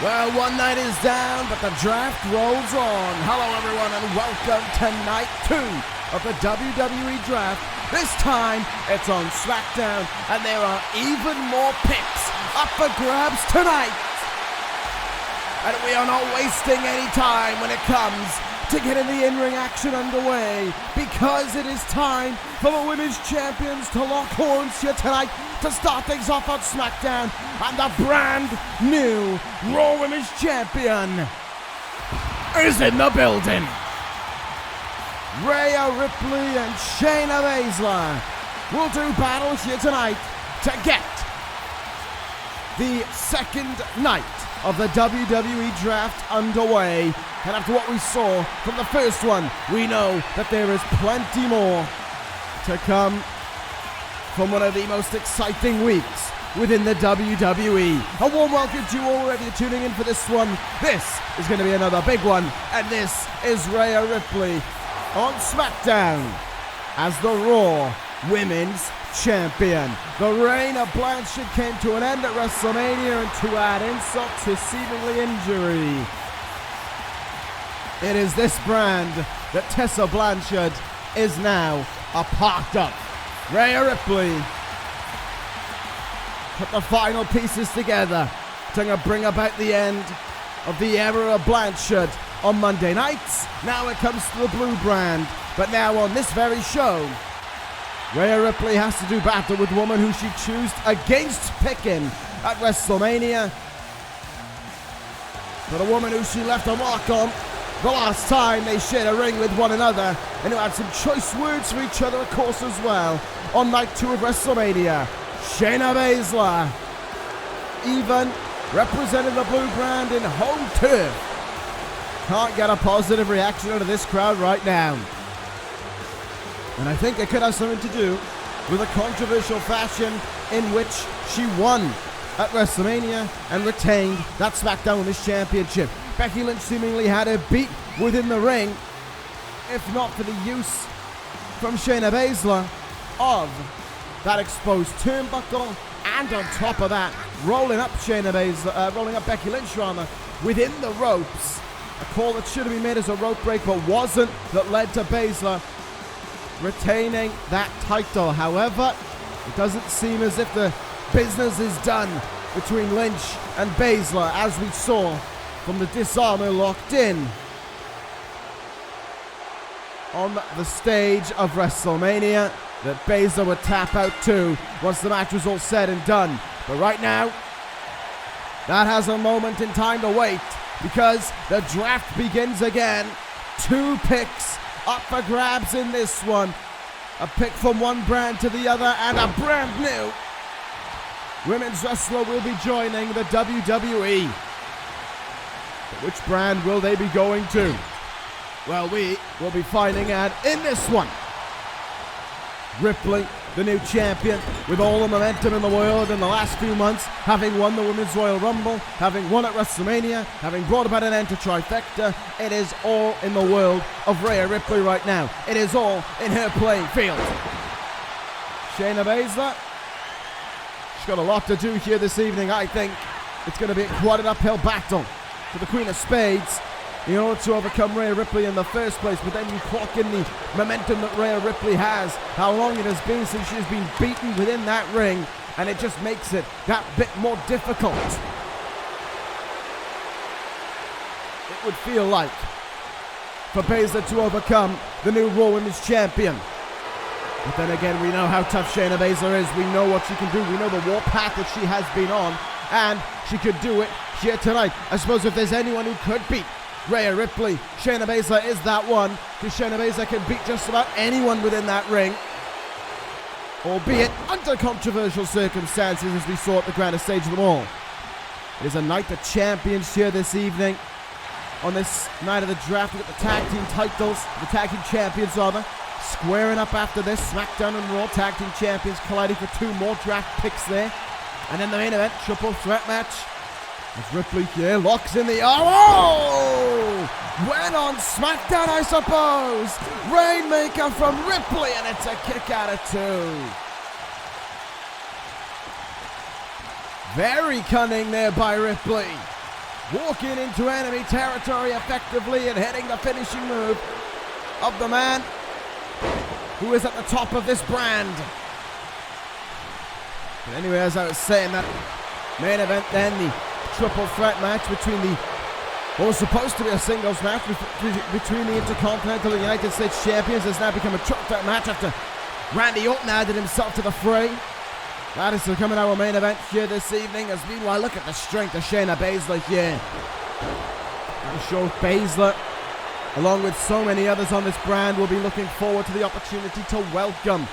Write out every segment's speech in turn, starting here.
Well, one night is down, but the draft rolls on. Hello, everyone, and welcome to night 2 of the WWE Draft. This time, it's on SmackDown, and there are even more picks up for grabs tonight. And we are not wasting any time when it comes to getting the in-ring action underway, because it is time for the Women's Champions to lock horns here tonight to start things off on SmackDown, and the brand new Raw Women's Champion is in the building. Rhea Ripley and Shayna Baszler will do battle here tonight to get the second night of the WWE Draft underway. And after what we saw from the first one, we know that there is plenty more to come from one of the most exciting weeks within the WWE. A warm welcome to you all wherever you're tuning in for this one. This is going to be another big one, and this is Rhea Ripley on SmackDown as the Raw Women's Champion. The reign of Blanchard came to an end at WrestleMania, and to add insult to seemingly injury, it is this brand that Tessa Blanchard is now a part of. Rhea Ripley put the final pieces together to bring about the end of the era of Blanchard on Monday nights. Now it comes to the blue brand, but now on this very show, Rhea Ripley has to do battle with the woman who she chose against picking at WrestleMania, but a woman who she left a mark on the last time they shared a ring with one another, and who had some choice words for each other, of course, as well, on night 2 of WrestleMania. Shayna Baszler even represented the blue brand in home turf. Can't get a positive reaction out of this crowd right now. And I think it could have something to do with a controversial fashion in which she won at WrestleMania and retained that SmackDown Women's Championship. Becky Lynch seemingly had her beat within the ring, if not for the use from Shayna Baszler of that exposed turnbuckle, and on top of that, rolling up Becky Lynch within the ropes. A call that should have been made as a rope break, but wasn't, that led to Baszler retaining that title. However, it doesn't seem as if the business is done between Lynch and Baszler, as we saw from the disarmer locked in on the stage of WrestleMania, that Baszler would tap out too once the match was all said and done. But right now, that has a moment in time to wait, because the draft begins again. 2 picks up for grabs in this one. A pick from one brand to the other, and a brand new women's wrestler will be joining the WWE. But which brand will they be going to? Well, we will be finding out in this one. Ripley, the new champion, with all the momentum in the world in the last few months, having won the Women's Royal Rumble, having won at WrestleMania, having brought about an end to trifecta. It is all in the world of Rhea Ripley right now. It is all in her playing field. Shayna Baszler, she's got a lot to do here this evening. I think it's going to be quite an uphill battle for the Queen of Spades in order to overcome Rhea Ripley in the first place. But then you clock in the momentum that Rhea Ripley has, how long it has been since she has been beaten within that ring, and it just makes it that bit more difficult. It would feel like for Baszler to overcome the new Raw Women's Champion. But then again, we know how tough Shayna Baszler is. We know what she can do. We know the war path that she has been on, and she could do it here tonight. I suppose if there's anyone who could beat Rhea Ripley, Shayna Baszler is that one, because Shayna Baszler can beat just about anyone within that ring, albeit under controversial circumstances, as we saw at the grandest stage of them all. It is a night of champions here this evening. On this night of the draft, we get the tag team titles, the tag team champions rather, squaring up after this. SmackDown and Raw tag team champions colliding for 2 more draft picks there. And then the main event, triple threat match, as Ripley here locks in the arm. Oh! Went on SmackDown, I suppose. Rainmaker from Ripley, and it's a kick out of 2. Very cunning there by Ripley. walking into enemy territory effectively and hitting the finishing move of the man who is at the top of this brand. But anyway, as I was saying, that main event then, the triple threat match between what was supposed to be a singles match between the Intercontinental and United States Champions has now become a triple threat match after Randy Orton added himself to the fray. That is becoming our main event here this evening. As meanwhile, look at the strength of Shayna Baszler here. I'm sure Baszler, along with so many others on this brand, will be looking forward to the opportunity to welcome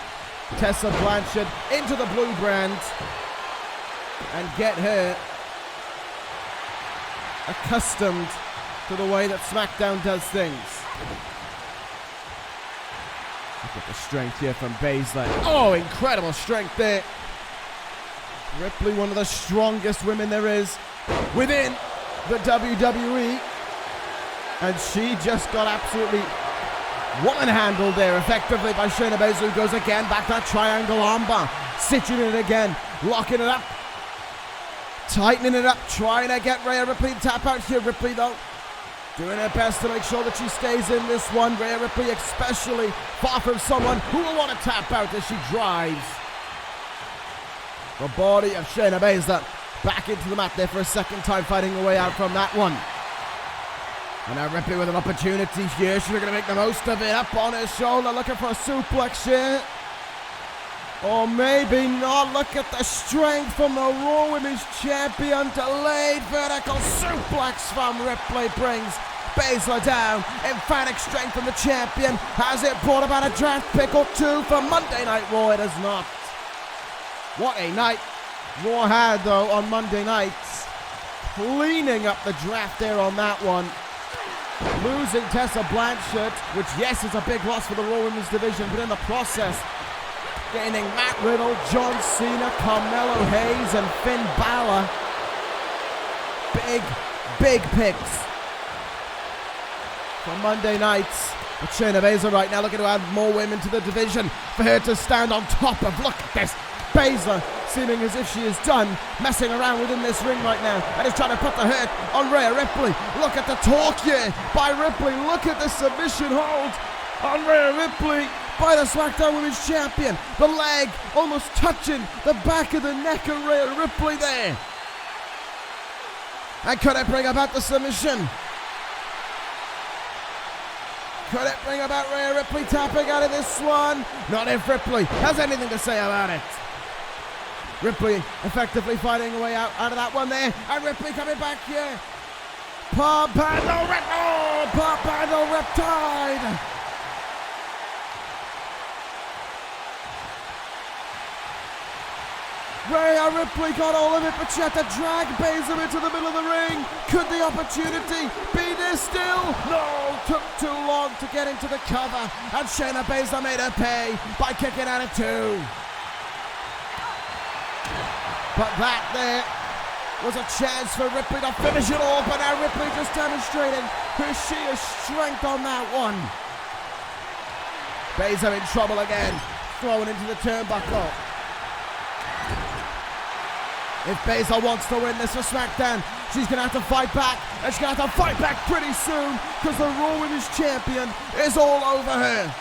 Tessa Blanchard into the blue brand and get her accustomed to the way that SmackDown does things. Look at the strength here from Baszler. Oh, incredible strength there. Ripley, one of the strongest women there is within the WWE. And she just got absolutely one-handled there effectively by Shayna Baszler, who goes again back to that triangle armbar. Stitching it again, locking it up, tightening it up, trying to get Rhea Ripley to tap out here. Ripley, though, doing her best to make sure that she stays in this one. Rhea Ripley especially far from someone who will want to tap out as she drives the body of Shayna Baszler back into the mat there for a second time, fighting her way out from that one. And now Ripley with an opportunity here. She's going to make the most of it. Up on her shoulder, looking for a suplex here. Or maybe not. Look at the strength from the Raw Women's Champion. Delayed vertical suplex from Ripley brings Baszler down. Emphatic strength from the champion. Has it brought about a draft pick or two for Monday Night Raw? It has not. What a night Raw had, though, on Monday nights. Cleaning up the draft there on that one. Losing Tessa Blanchard, which, yes, is a big loss for the Raw Women's division, but in the process, gaining Matt Riddle, John Cena, Carmelo Hayes, and Finn Balor. Big picks for Monday nights. But Shayna Baszler right now looking to add more women to the division for her to stand on top of. Look at this. Baszler seeming as if she is done messing around within this ring right now and is trying to put the hurt on Rhea Ripley. Look at the torque here by Ripley. Look at the submission hold on Rhea Ripley by the SmackDown Women's Champion. The leg almost touching the back of the neck of Rhea Ripley there. And could it bring about the submission? Could it bring about Rhea Ripley tapping out of this one? Not if Ripley has anything to say about it. Ripley effectively fighting her way out of that one there. And Ripley coming back here. Papando Riptide. Rhea Ripley got all of it, but she had to drag Baszler into the middle of the ring. Could the opportunity be there still? No, took too long to get into the cover, and Shayna Baszler made her pay by kicking out at 2. But that there was a chance for Ripley to finish it all, but now Ripley just demonstrating her sheer strength on that one. Baszler in trouble again, thrown into the turnbuckle. If Baszler wants to win this for SmackDown, she's going to have to fight back, and she's going to have to fight back pretty soon, because the Raw Women's Champion is all over her.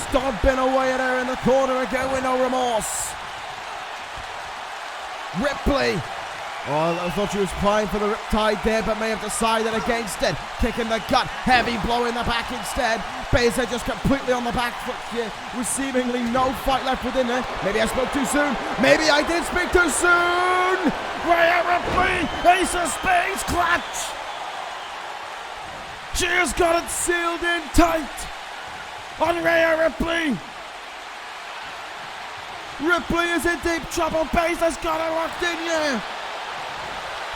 Stomping away at her in the corner again with no remorse. Ripley. Oh, I thought she was prying for the riptide there, but may have decided against it. Kicking the gut, heavy blow in the back instead. Baszler just completely on the back foot here, with seemingly no fight left within her. Maybe I spoke too soon. Maybe I did speak too soon. Rhea Ripley, Ace of Spades clutch. She has got it sealed in tight on Rhea Ripley. Ripley is in deep trouble. Baszler's got her locked in here.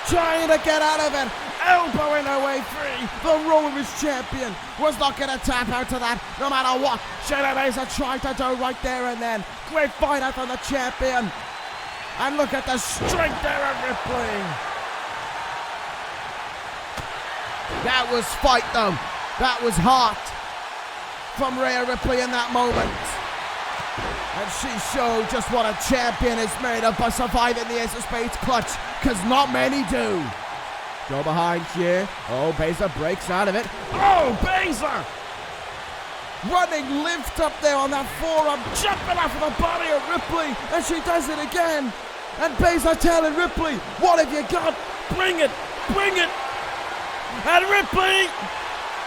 Trying to get out of it, elbowing her way free. The Raw Women's Champion was not going to tap out to that no matter what. Shayna Baszler tried to do right there and then. Great fight out from the champion. And look at the strength there of Ripley. That was fight though. That was heart from Rhea Ripley in that moment. And she showed just what a champion is made of by surviving the Ace of Spades clutch, because not many do. Go behind here. Oh, Baszler breaks out of it. Oh, Baszler! Running lift up there on that forearm, jumping off of the body of Ripley, and she does it again. And Baszler telling Ripley, what have you got? Bring it, bring it. And Ripley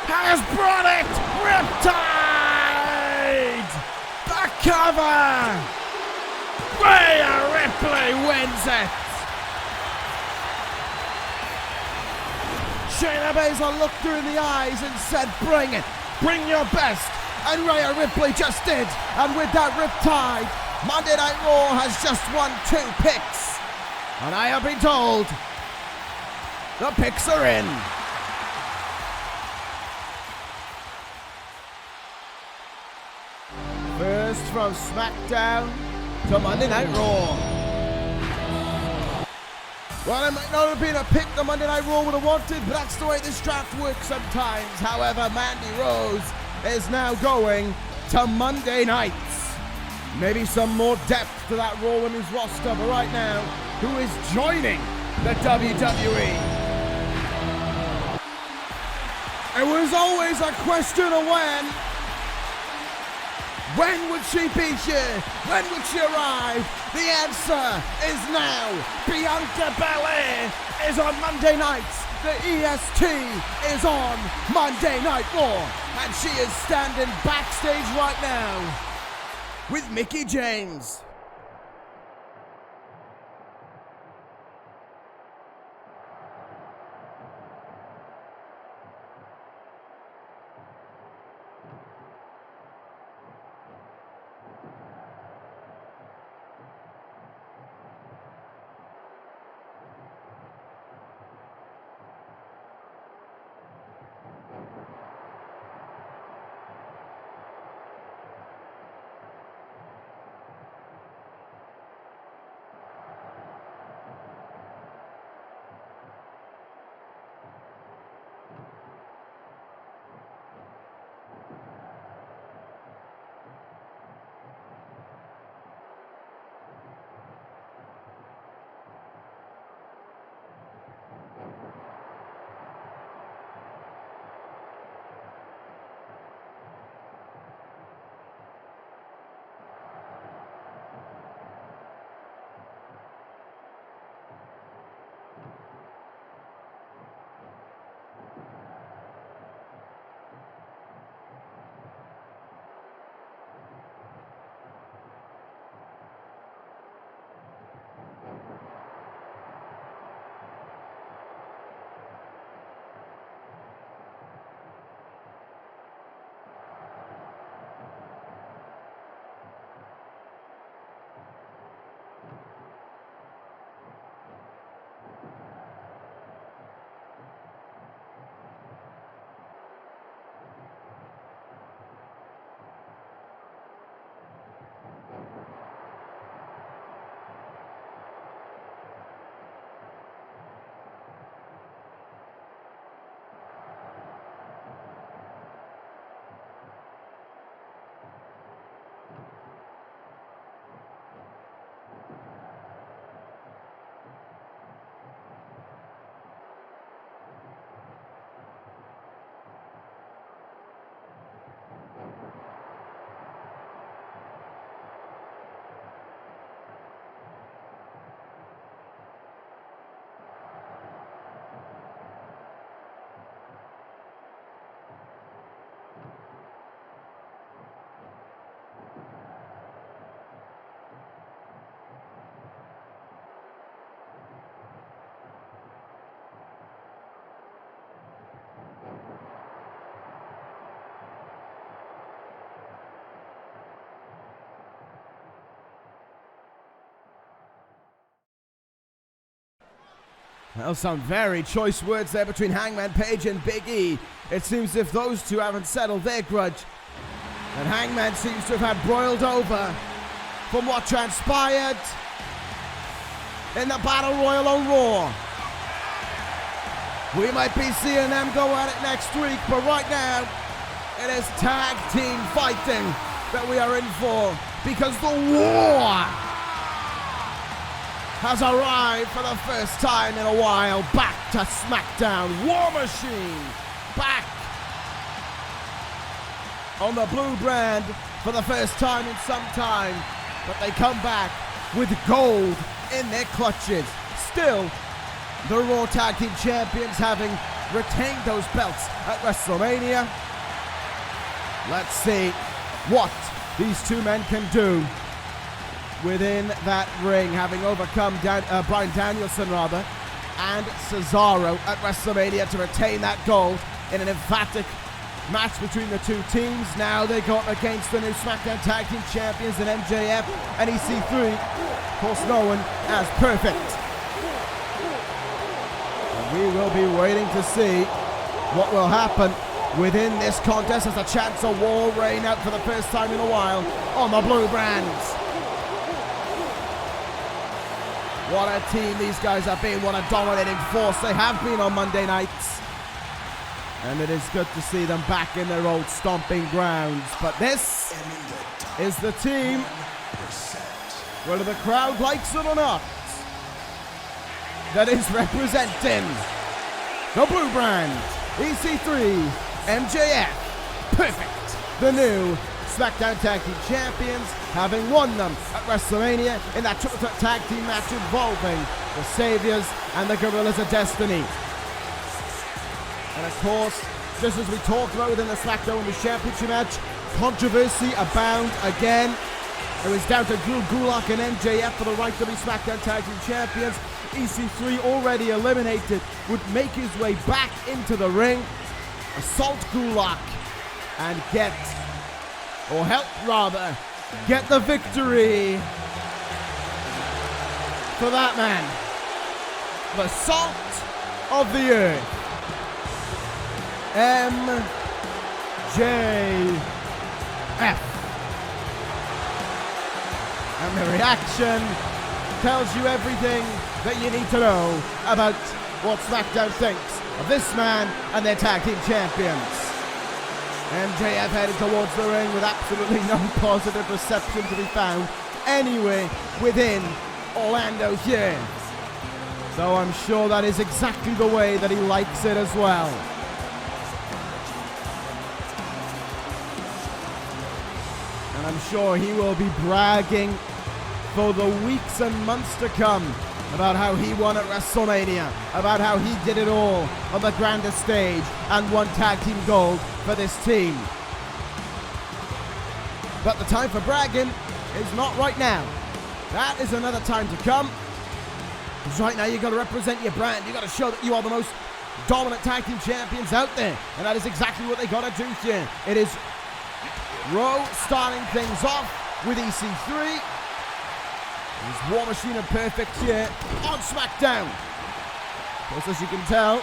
has brought it. Riptide! The cover! Rhea Ripley wins it. Shayna Baszler looked her in the eyes and said, bring it, bring your best. And Rhea Ripley just did. And with that Riptide, Monday Night Raw has just won 2 picks. And I have been told the picks are in. First from SmackDown to Monday Night Raw. Well, it might not have been a pick the Monday Night Raw would have wanted, but that's the way this draft works sometimes. However, Mandy Rose is now going to Monday nights. Maybe some more depth to that Raw Women's roster, but right now, who is joining the WWE? It was always a question of when. When would she be here? When would she arrive? The answer is now. Bianca Belair is on Monday nights. The EST is on Monday Night Raw. And she is standing backstage right now with Mickie James. Well, some very choice words there between Hangman Page and Big E. It seems as if those two haven't settled their grudge. And Hangman seems to have had broiled over from what transpired in the Battle Royal on Raw. We might be seeing them go at it next week, but right now, it is tag team fighting that we are in for, because the war has arrived for the first time in a while. Back to SmackDown. War Machine back on the blue brand for the first time in some time, but they come back with gold in their clutches. Still, the Raw Tag Team Champions having retained those belts at WrestleMania. Let's see what these two men can do within that ring, having overcome Bryan Danielson and Cesaro at WrestleMania to retain that gold in an emphatic match between the two teams. Now they got against the new SmackDown Tag Team Champions in MJF and EC3, of course known as Perfect. And we will be waiting to see what will happen within this contest as the chants of war reign out for the first time in a while on the blue brands. What a team these guys have been, what a dominating force they have been on Monday nights. And it is good to see them back in their old stomping grounds. But this is the team, whether the crowd likes it or not, that is representing the blue brand, EC3, MJF, Perfect, the new SmackDown Tag Team Champions, having won them at WrestleMania in that triple threat tag team match involving the Saviors and the Gorillas of Destiny. And of course, just as we talked about within the SmackDown Women's Championship match, controversy abound again. It was down to Drew Gulak and MJF for the right to be SmackDown Tag Team Champions. EC3, already eliminated, would make his way back into the ring, assault Gulak, and get the victory for that man, the salt of the earth, MJF. And the reaction tells you everything that you need to know about what SmackDown thinks of this man and their tag team champions. MJF headed towards the ring with absolutely no positive reception to be found anywhere within Orlando here. So I'm sure that is exactly the way that he likes it as well. And I'm sure he will be bragging for the weeks and months to come about how he won at WrestleMania, about how he did it all on the grandest stage and won tag team gold for this team. But the time for bragging is not right now. That is another time to come. Because right now you got to represent your brand. You got to show that you are the most dominant tag team champions out there. And that is exactly what they got to do here. It is Raw starting things off with EC3. There's War Machine and Perfect here on SmackDown. Of course, as you can tell,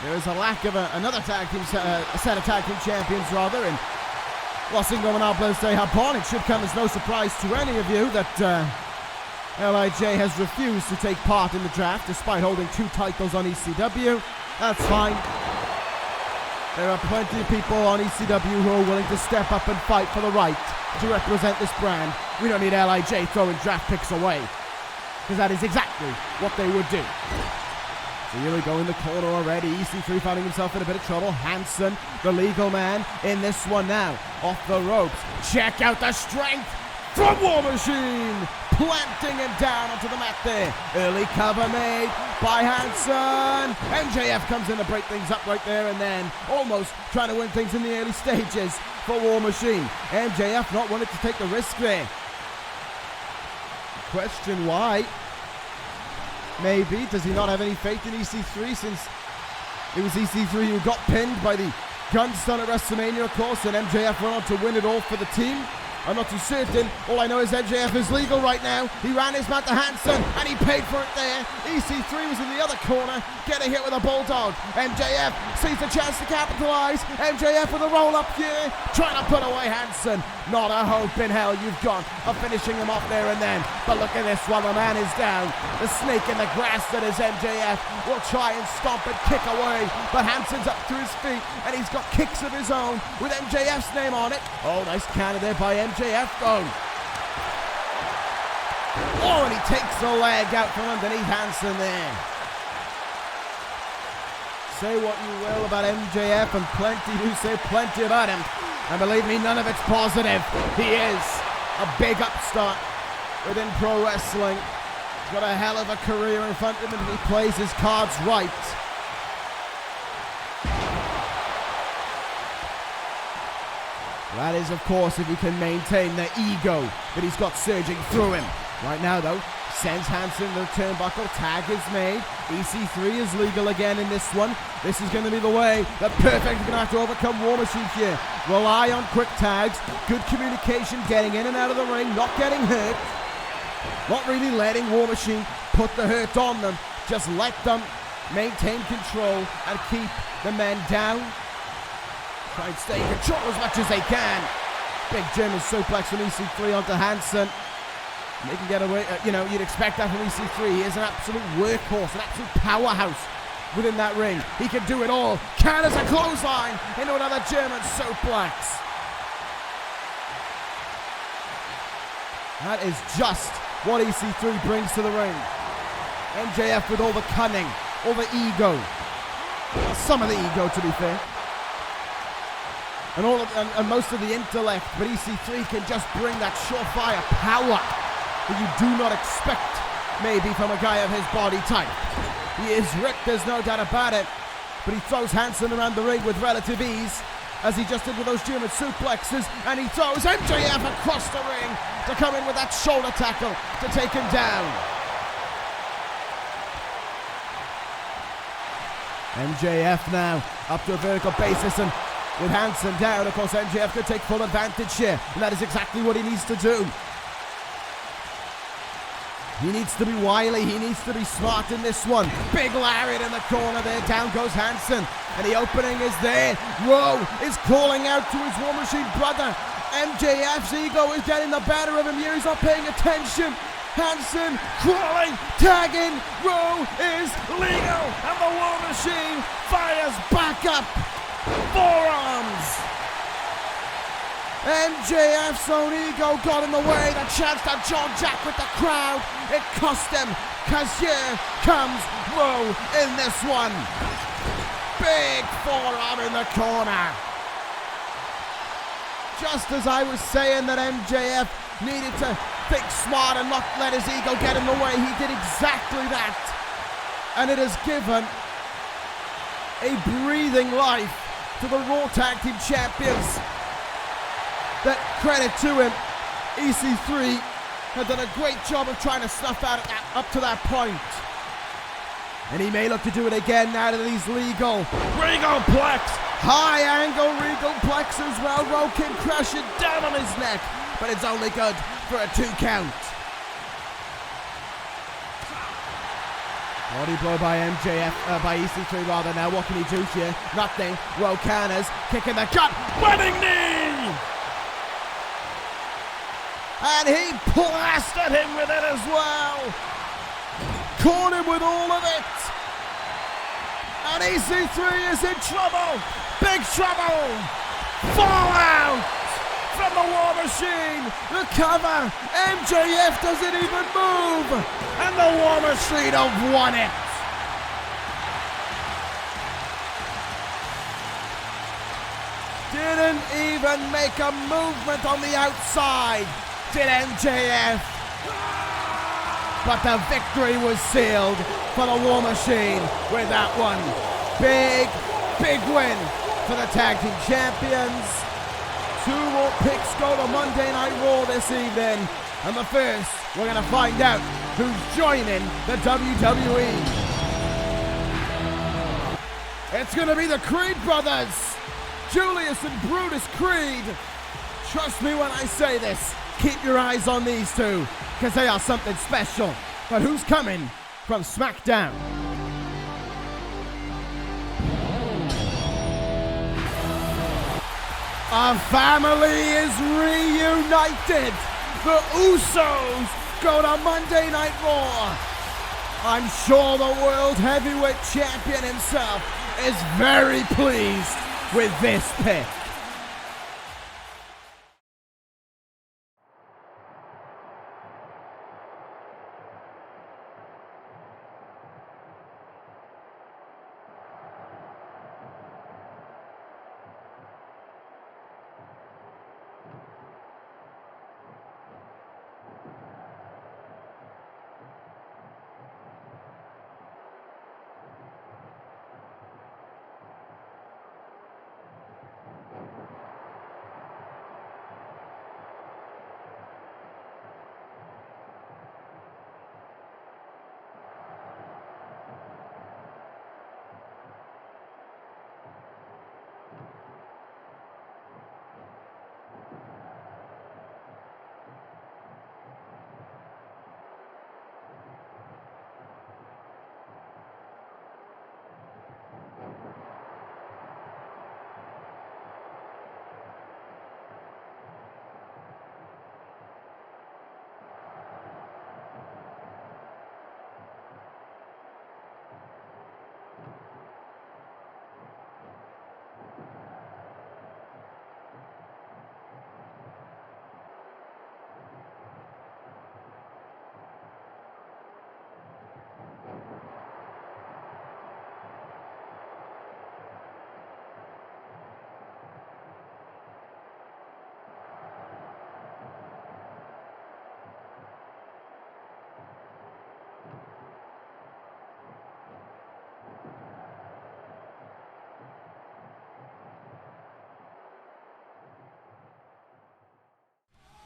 there is a lack of another tag team, a set of tag team champions rather, in Los Ingobernables de Japón. It should come as no surprise to any of you that LIJ has refused to take part in the draft despite holding 2 titles on ECW. That's fine. There are plenty of people on ECW who are willing to step up and fight for the right to represent this brand. We don't need LIJ throwing draft picks away, because that is exactly what they would do. So here we go in the corner already. EC3 finding himself in a bit of trouble. Hansen, the legal man, in this one now. Off the ropes. Check out the strength from War Machine. Planting him down onto the mat there. Early cover made by Hansen. MJF comes in to break things up right there and then. Almost trying to win things in the early stages for War Machine. MJF not wanting to take the risk there. Question why? Maybe. Does he not have any faith in EC3 since it was EC3 who got pinned by the Gunstone at WrestleMania, of course, and MJF went on to win it all for the team? I'm not too certain. All I know is MJF is legal right now. He ran his man to Hansen, and he paid for it there. EC3 was in the other corner, getting hit with a bulldog. MJF sees the chance to capitalize. MJF with a roll-up here, trying to put away Hansen. Not a hope in hell you've got of finishing him off there and then. But look at this, while the man is down. The snake in the grass that is MJF will try and stomp and kick away. But Hansen's up to his feet, and he's got kicks of his own with MJF's name on it. Oh, nice counter there by MJF. MJF though. Oh, and he takes the leg out from underneath Hansen there. Say what you will about MJF, and plenty do say plenty about him. And believe me, none of it's positive. He is a big upstart within pro wrestling. He's got a hell of a career in front of him if he plays his cards right. That is, of course, if he can maintain the ego that he's got surging through him. Right now, though, sends Hansen to the turnbuckle. Tag is made. EC3 is legal again in this one. This is going to be the way that Perfect is going to have to overcome War Machine here. Rely on quick tags, good communication, getting in and out of the ring, not getting hurt. Not really letting War Machine put the hurt on them. Just let them maintain control and keep the men down. Try and stay in control as much as they can. Big German suplex from EC3 onto Hansen. They can get away, you'd expect that from EC3. He is an absolute workhorse, an absolute powerhouse within that ring. He can do it all. Counters a clothesline into another German suplex. That is just what EC3 brings to the ring. MJF with all the cunning, all the ego. Some of the ego, to be fair. And most of the intellect, but EC3 can just bring that surefire power that you do not expect, maybe, from a guy of his body type. He is ripped, there's no doubt about it, but he throws Hansen around the ring with relative ease, as he just did with those German suplexes, and he throws MJF across the ring to come in with that shoulder tackle to take him down. MJF now up to a vertical basis, and with Hansen down, of course, MJF could take full advantage here, and that is exactly what he needs to do. He needs to be wily, he needs to be smart in this one. Big lariat in the corner there, down goes Hansen, and the opening is there. Rowe is calling out to his War Machine brother. MJF's ego is getting the better of him here, he's not paying attention. Hansen crawling, tagging, Rowe is legal, and the War Machine fires back up. Forearms. MJF's own ego got in the way. The chance to John Jack with the crowd. It cost him, because here comes Rowe in this one. Big forearm in the corner. Just as I was saying that MJF needed to think smart and not let his ego get in the way, he did exactly that. And it has given a breathing life to the Raw Tag Team Champions. That credit to him. EC3 had done a great job of trying to snuff out up to that point. And he may look to do it again now that he's legal. Regal Plex! High angle Regal Plex as well. Rowe can crash it down on his neck, but it's only good for a 2 count. Body blow by MJF, by EC3 rather now. What can he do here? Nothing. Rowe counters, kick in the gut, running knee! And he plastered him with it as well. Caught him with all of it. And EC3 is in trouble. Big trouble. Fallout from the War Machine. The cover. MJF doesn't even move. And the War Machine have won it. Didn't even make a movement on the outside, did MJF. But the victory was sealed for the War Machine with that one. Big, big win for the Tag Team Champions. 2 more picks go to Monday Night Raw this evening. And the first, we're going to find out who's joining the WWE. It's going to be the Creed brothers. Julius and Brutus Creed. Trust me when I say this. Keep your eyes on these two, because they are something special. But who's coming from SmackDown? Our family is reunited. The Usos go to Monday Night Raw. I'm sure the World Heavyweight Champion himself is very pleased with this pick.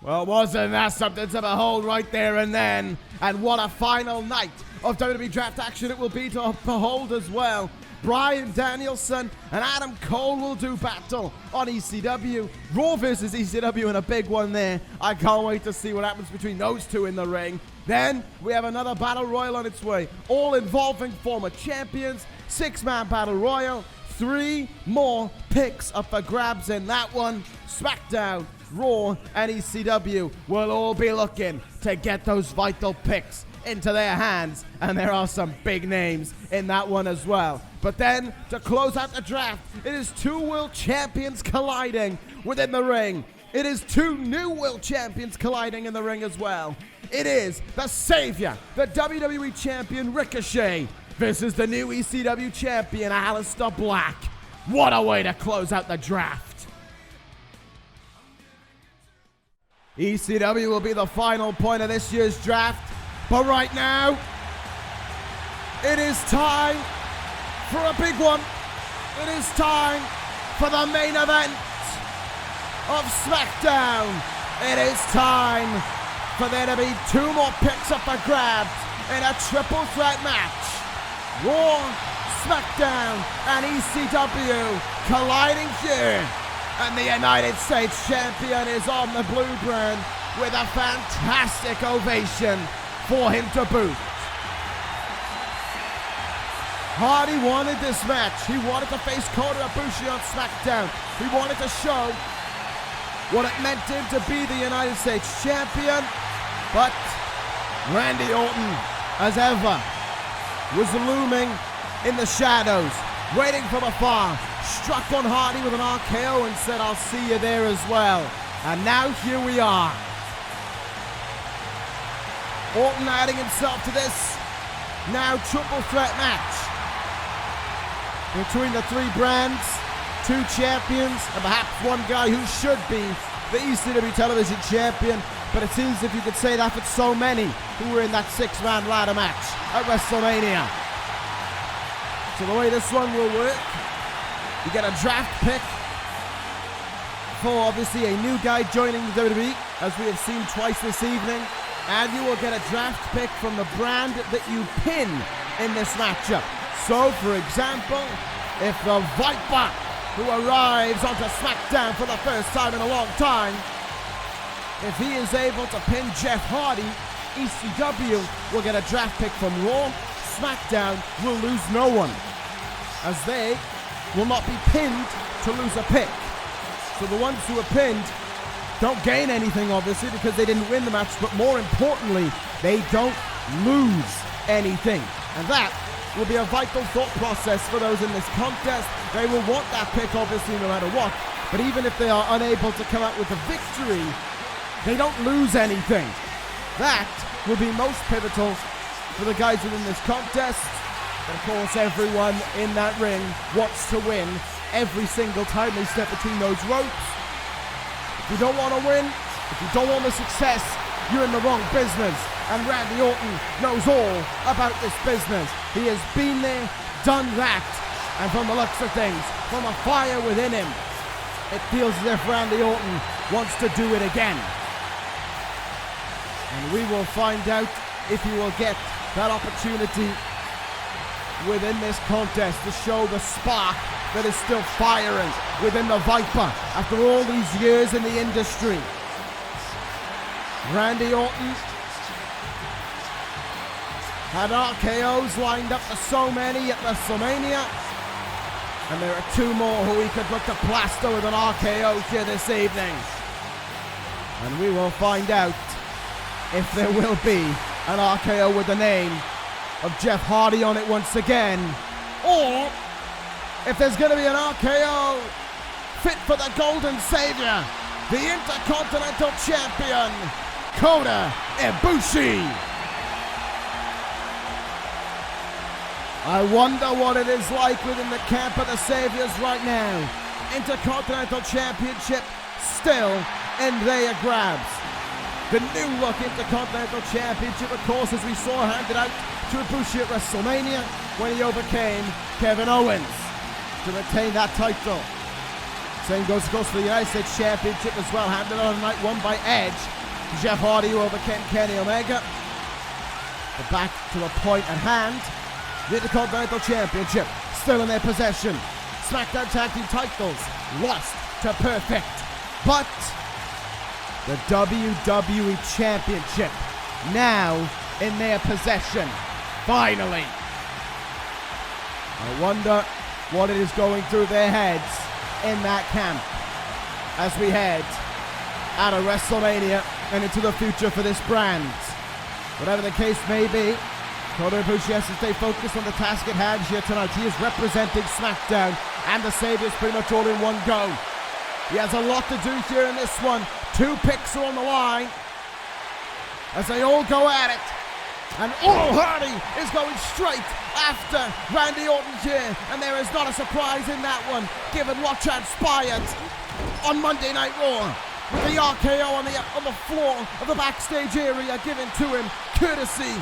Well, wasn't that something to behold right there and then? And what a final night of WWE Draft action it will be to behold as well. Bryan Danielson and Adam Cole will do battle on ECW. Raw versus ECW and a big one there. I can't wait to see what happens between those two in the ring. Then we have another battle royal on its way, all involving former champions. 6-man battle royal. 3 more picks up for grabs in that one. SmackDown, Raw, and ECW will all be looking to get those vital picks into their hands, and there are some big names in that one as well. But then, to close out the draft, it is 2 world champions colliding within the ring. It is 2 new world champions colliding in the ring as well. It is the Savior, the WWE Champion Ricochet, versus the new ECW Champion Aleister Black. What a way to close out the draft. ECW will be the final point of this year's draft. But right now, it is time for a big one. It is time for the main event of SmackDown. It is time for there to be 2 more picks up for grabs in a triple threat match. Raw, SmackDown, and ECW colliding here. And the United States Champion is on the blue brand with a fantastic ovation for him to boot. Hardy wanted this match. He wanted to face Kota Ibushi on SmackDown. He wanted to show what it meant to him to be the United States Champion. But Randy Orton, as ever, was looming in the shadows, waiting from afar, struck on Hardy with an RKO and said, "I'll see you there as well." And now here we are. Orton adding himself to this now triple threat match between the 3 brands, 2 champions, and perhaps one guy who should be the ECW television champion. But it seems if you could say that for so many who were in that 6-man ladder match at WrestleMania. So the way this one will work, you get a draft pick for obviously a new guy joining the WWE, as we have seen twice this evening. And you will get a draft pick from the brand that you pin in this matchup. So, for example, if the Viper, who arrives onto SmackDown for the first time in a long time, if he is able to pin Jeff Hardy, ECW will get a draft pick from Raw. SmackDown will lose no one, as they will not be pinned to lose a pick. So the ones who are pinned don't gain anything, obviously, because they didn't win the match, but more importantly, they don't lose anything. And that will be a vital thought process for those in this contest. They will want that pick, obviously, no matter what. But even if they are unable to come out with a victory, they don't lose anything. That will be most pivotal for the guys within this contest. But of course, everyone in that ring wants to win every single time they step between those ropes. If you don't want to win, if you don't want the success, you're in the wrong business. And Randy Orton knows all about this business. He has been there, done that. And from the looks of things, from a fire within him, it feels as if Randy Orton wants to do it again. And we will find out if he will get that opportunity within this contest to show the spark that is still firing within the Viper after all these years in the industry. Randy Orton had RKOs lined up for so many at WrestleMania, and there are 2 more who he could look to plaster with an RKO here this evening. And we will find out if there will be an RKO with the name of Jeff Hardy on it once again, or if there's going to be an RKO fit for the Golden Savior, the Intercontinental Champion, Kota Ibushi. I wonder what it is like within the camp of the Saviors right now. Intercontinental Championship still in their grabs. The new look Intercontinental Championship, of course, as we saw, handed out to Ibushi at WrestleMania when he overcame Kevin Owens to retain that title. Same goes, of course, for the United States Championship as well. Handed on tonight, won by Edge. Jeff Hardy who overcame Kenny Omega. But back to the point at hand. The Intercontinental Championship still in their possession. SmackDown Tag Team titles lost to Perfect. But the WWE Championship now in their possession. Finally. I wonder what it is going through their heads in that camp as we head out of WrestleMania and into the future for this brand. Whatever the case may be, Kota Ibushi has to stay focused on the task at hand here tonight. He is representing SmackDown and the Saviors pretty much all in one go. He has a lot to do here in this one. 2 picks are on the line as they all go at it. And Hardy is going straight after Randy Orton here. And there is not a surprise in that one, given what transpired on Monday Night Raw. With the RKO on the floor of the backstage area given to him, courtesy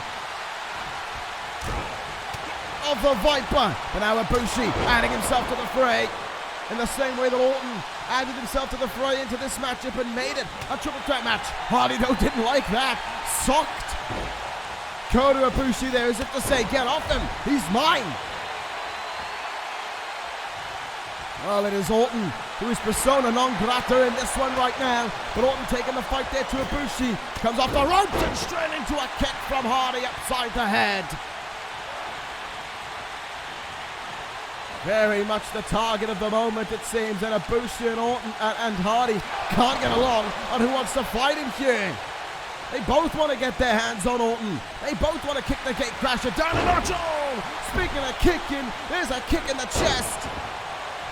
of the Viper. But now Ibushi adding himself to the fray in the same way that Orton added himself to the fray into this matchup and made it a triple threat match. Hardy, though, didn't like that. Socked Kota Ibushi there as if to say, get off him, he's mine. Well, it is Orton who is persona non grata in this one right now. But Orton taking the fight there to Ibushi. Comes off the ropes and straight into a kick from Hardy upside the head. Very much the target of the moment, it seems. And Ibushi and Orton and Hardy can't get along on who wants to fight him here. They both want to get their hands on Orton. They both want to kick the gate crasher down a notch. Oh, speaking of kicking, there's a kick in the chest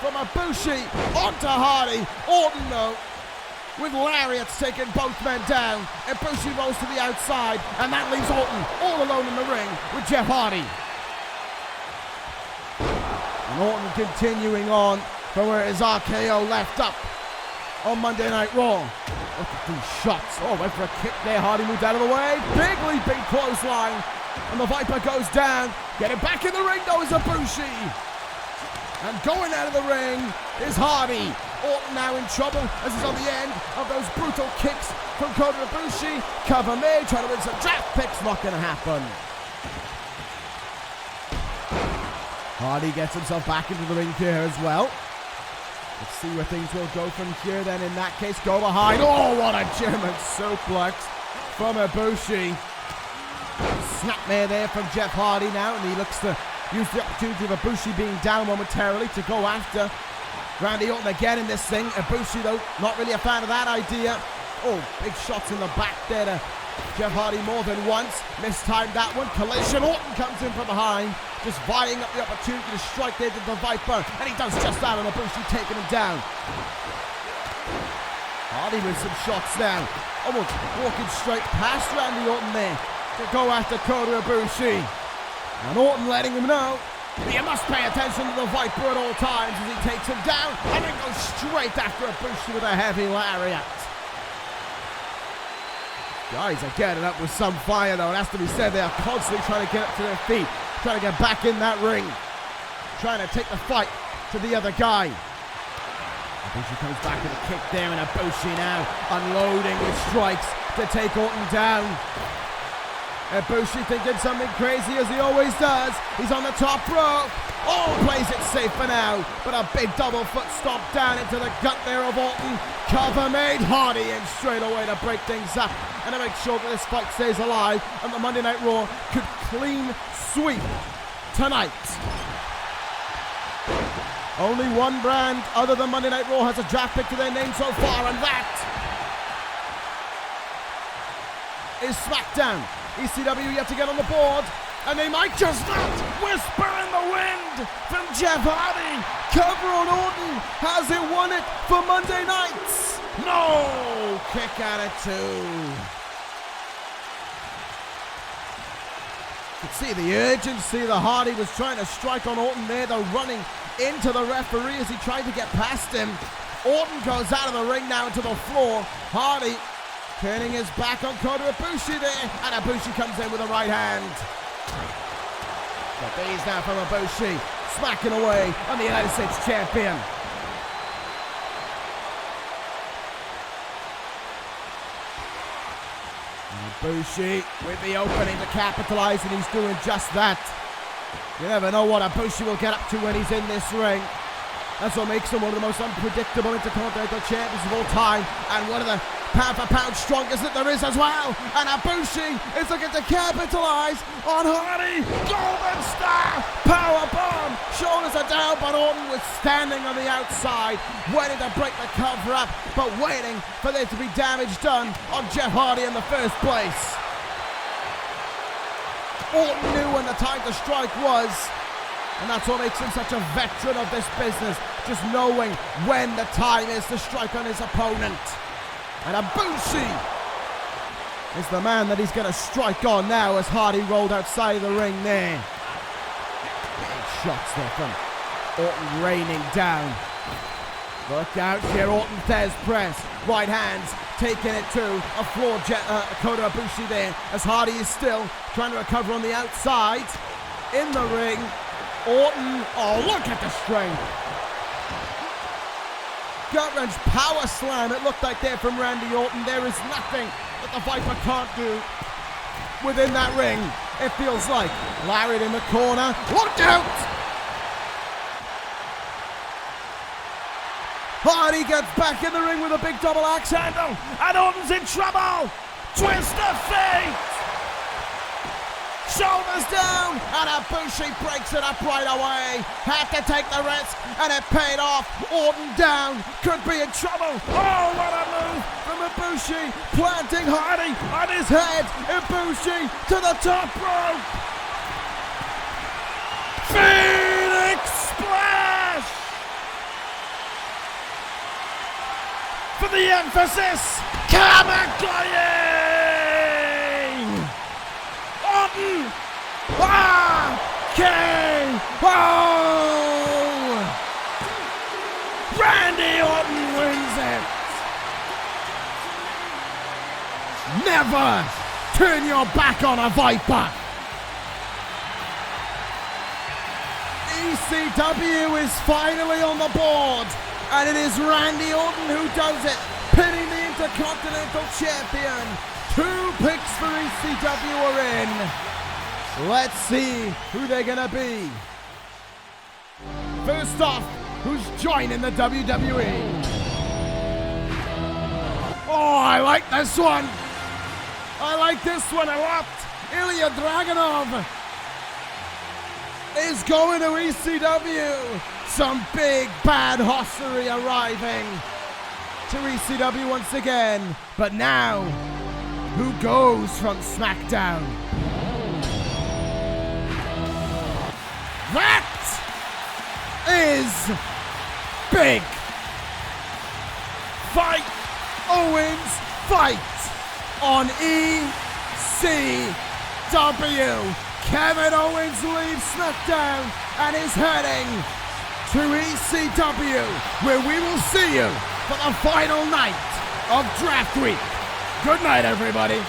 from Ibushi onto Hardy. Orton, though, with lariats taking both men down. Ibushi rolls to the outside, and that leaves Orton all alone in the ring with Jeff Hardy. And Orton continuing on from where his RKO left up on Monday Night Raw. Look at these shots. Oh, went for a kick there. Hardy moved out of the way. Big leaping clothesline. And the Viper goes down. Getting back in the ring, though, is Ibushi. And going out of the ring is Hardy. Orton now in trouble as he's on the end of those brutal kicks from Kota Ibushi. Cover made, trying to win some draft picks. Not going to happen. Hardy gets himself back into the ring here as well. Let's see where things will go from here then. In that case, go behind. Oh, what a German suplex from Ibushi. Snapmare there from Jeff Hardy now, and he looks to use the opportunity of Ibushi being down momentarily to go after Randy Orton again in this thing. Ibushi, though, not really a fan of that idea. Oh, big shots in the back there to Jeff Hardy more than once. Mistimed that one. Collision. Orton comes in from behind, just vying up the opportunity to strike there to the Viper, and he does just that, and Ibushi taking him down. Hardy with some shots now, almost walking straight past Randy Orton there to go after Kota Ibushi. And Orton letting him know you must pay attention to the Viper at all times as he takes him down, and then goes straight after Ibushi with a heavy lariat. Guys are getting up with some fire, though. It has to be said, they are constantly trying to get up to their feet, trying to get back in that ring, trying to take the fight to the other guy. Ibushi comes back with a kick there, and Ibushi now unloading with strikes to take Orton down. Ibushi thinking something crazy as he always does. He's on the top rope. Oh, plays it safe for now, but a big double foot stomp down into the gut there of Orton. Cover made. Hardy in straight away to break things up and to make sure that this fight stays alive, and the Monday Night Raw could clean sweep tonight. Only one brand other than Monday Night Raw has a draft pick to their name so far, and that is SmackDown. ECW yet to get on the board, and they might just not. Whisper in the wind from Jeff Hardy. Cover on Orton. Has it won it for Monday nights? No! Kick out at 2. You could see the urgency that Hardy was trying to strike on Orton there, though, running into the referee as he tried to get past him. Orton goes out of the ring now into the floor. Hardy turning his back on Kota Ibushi there, and Ibushi comes in with a right hand. The bees now from Ibushi, smacking away on the United States Champion. Ibushi with the opening to capitalize, and he's doing just that. You never know what Ibushi will get up to when he's in this ring. That's what makes him one of the most unpredictable Intercontinental Champions of all time, and one of the pound-for-pound strongest that there is as well. And Ibushi is looking to capitalize on Hardy. Golden Star powerbomb. Shoulders are down, but Orton was standing on the outside, waiting to break the cover up, but waiting for there to be damage done on Jeff Hardy in the first place. Orton knew when the time to strike was, and that's what makes him such a veteran of this business, just knowing when the time is to strike on his opponent. And Ibushi is the man that he's going to strike on now as Hardy rolled outside of the ring there. Big shots there from Orton raining down. Look out here, Orton Thez press. Right hands taking it to a floor Kota Ibushi there as Hardy is still trying to recover on the outside. In the ring, Orton, oh look at the strength. Gut-wrench power slam, it looked like there from Randy Orton. There is nothing that the Viper can't do within that ring, it feels like. Lariat in the corner, look out! Hardy gets back in the ring with a big double axe handle, and Orton's in trouble! Twist of fate! Shoulders down, and Ibushi breaks it up right away. Had to take the risk, and it paid off. Orton down, could be in trouble. Oh, what a move from Ibushi, planting Hardy on his head. Ibushi to the top rope. Phoenix Splash! For the emphasis, Kamagoye! Orton! Randy Orton wins it! Never turn your back on a Viper! EC3 is finally on the board, and it is Randy Orton who does it, pinning the Intercontinental Champion. 2 picks for EC3 are in. Let's see who they're gonna be. First off, who's joining the WWE? Oh, I like this one. I like this one a lot. Ilya Dragunov is going to EC3. Some big bad hossery arriving to EC3 once again. But now, who goes from SmackDown? That is big. Fight Owens fight on EC3. Kevin Owens leaves SmackDown and is heading to EC3, where we will see you for the final night of Draft Week. Good night, everybody.